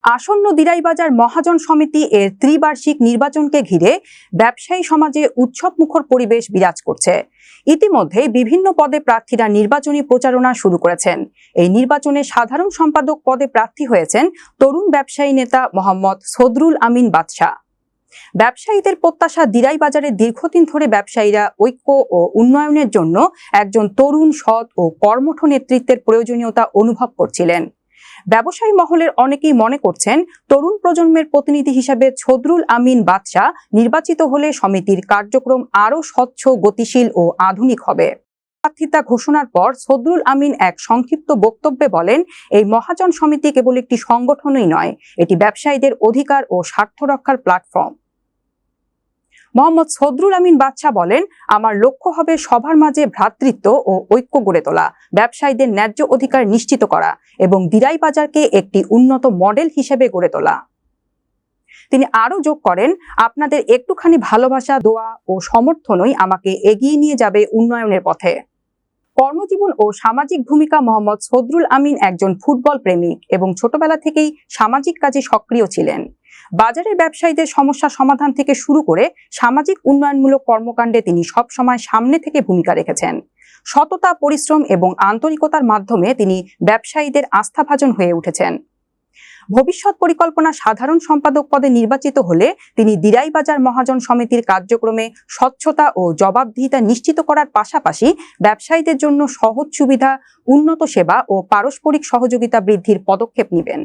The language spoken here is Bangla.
আসন্ন দিরাইবাজার মহাজন সমিতি এর ত্রিবার্ষিক নির্বাচনকে ঘিরে ব্যবসায়ী সমাজে উৎসবমুখর পরিবেশ বিরাজ করছে। ইতিমধ্যে বিভিন্ন পদে প্রার্থীরা নির্বাচনী প্রচারণা শুরু করেছেন। এই নির্বাচনে সাধারণ সম্পাদক পদে প্রার্থী হয়েছেন তরুণ ব্যবসায়ী নেতা মোহাম্মদ সদরুল আমিন বাদশা। ব্যবসায়ীদের প্রত্যাশা, দিরাইবাজারে দীর্ঘদিন ধরে ব্যবসায়ীরা ঐক্য ও উন্নয়নের জন্য একজন তরুণ, সৎ ও কর্মঠ নেতৃত্বের প্রয়োজনীয়তা অনুভব করছিলেন। ব্যবসায়ী মহলের অনেকেই মনে করছেন, তরুণ প্রজন্মের প্রতিনিধি হিসেবে সদরুল আমিন বাদশা নির্বাচিত হলে সমিতির কার্যক্রম আরও স্বচ্ছ, গতিশীল ও আধুনিক হবে। প্রার্থিতা ঘোষণার পর সদরুল আমিন এক সংক্ষিপ্ত বক্তব্যে বলেন, এই মহাজন সমিতি কেবল একটি সংগঠনই নয়, এটি ব্যবসায়ীদের অধিকার ও স্বার্থ রক্ষার প্ল্যাটফর্ম। মোহাম্মদ সদরুল আমিন বাদশা বলেন, আমার লক্ষ্য হবে সবার মাঝে ভ্রাতৃত্ব ও ঐক্য গড়ে তোলা, ব্যবসায়ীদের ন্যায্য অধিকার নিশ্চিত করা এবং দিরাইবাজারকে একটি উন্নত মডেল হিসেবে গড়ে তোলা। তিনি আরও যোগ করেন, আপনাদের একটুখানি ভালোবাসা, দোয়া ও সমর্থনই আমাকে এগিয়ে নিয়ে যাবে উন্নয়নের পথে। কর্মজীবন ও সামাজিক ভূমিকা। মোহাম্মদ সদরুল আমিন একজন ফুটবল প্রেমিক এবং ছোটবেলা থেকেই সামাজিক কাজে সক্রিয় ছিলেন। বাজারের ব্যবসায়ীদের সমস্যা সমাধান থেকে শুরু করে সামাজিক উন্নয়নমূলক কর্মকাণ্ডে তিনি সবসময় সামনে থেকে ভূমিকা রেখেছেন। সততা, পরিশ্রম এবং আন্তরিকতার মাধ্যমে তিনি ব্যবসায়ীদের আস্থাভাজন হয়ে উঠেছেন। ভবিষ্যৎ পরিকল্পনা, সাধারণ সম্পাদক পদে নির্বাচিত হলে তিনি দিরাইবাজার মহাজন সমিতির কার্যক্রমে স্বচ্ছতা ও জবাবদিহিতা নিশ্চিত করার পাশাপাশি ব্যবসায়ীদের জন্য সহজ সুবিধা, উন্নত সেবা ও পারস্পরিক সহযোগিতা বৃদ্ধির পদক্ষেপ নেবেন।